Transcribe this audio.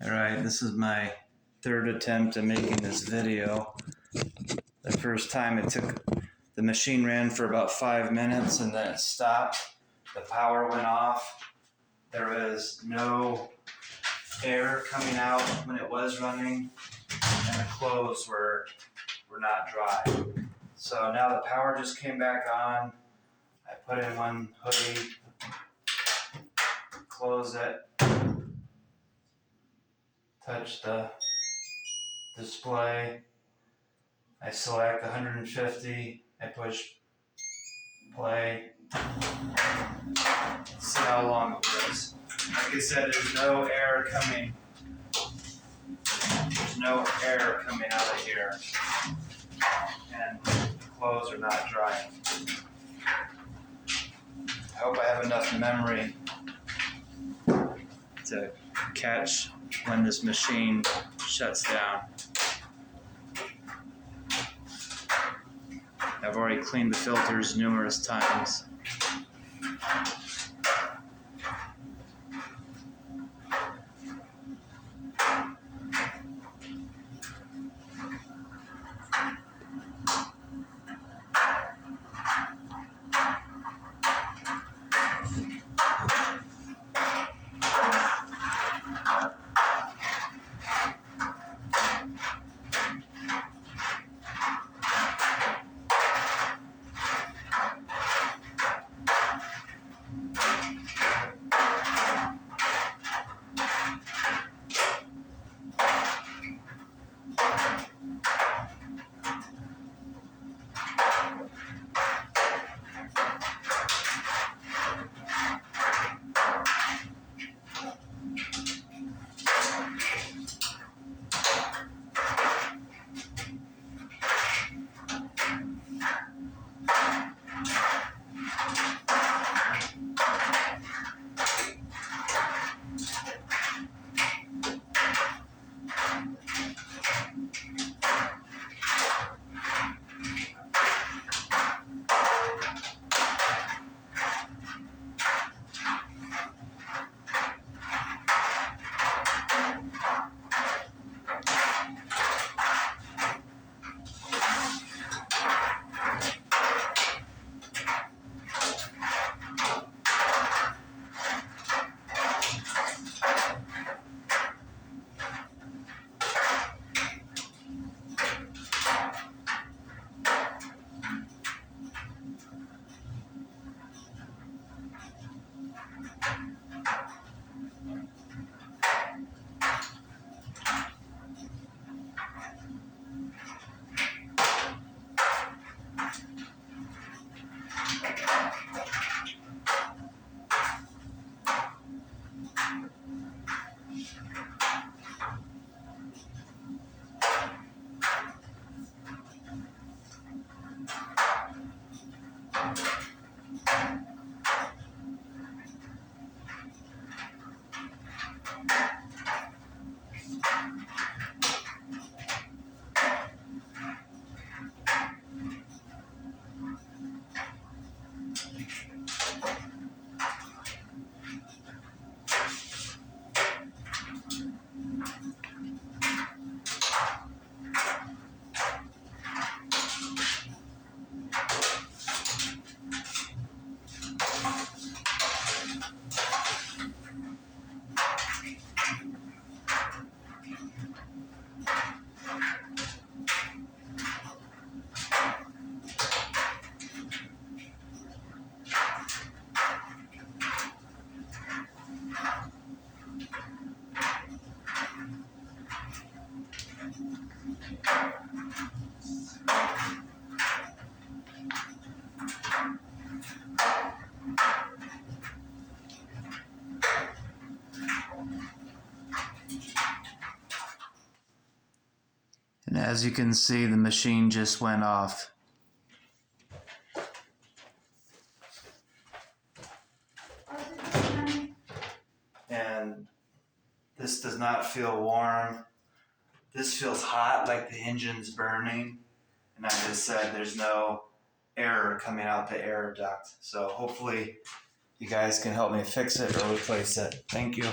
Alright, this is my third attempt at making this video. The first time the machine ran for about 5 minutes and then it stopped. The power went off. There was no air coming out when it was running, and the clothes were not dry. So now the power just came back on. I put in one hoodie, close it, touch the display. I select 150, I push play. Let's see how long it goes. Like I said, there's no air coming. There's no air coming out of here. And the clothes are not drying. I hope I have enough memory to catch when this machine shuts down. I've already cleaned the filters numerous times. And as you can see, the machine just went off. And this does not feel warm. This feels hot, like the engine's burning. And I just said there's no air coming out the air duct. So hopefully you guys can help me fix it or replace it. Thank you.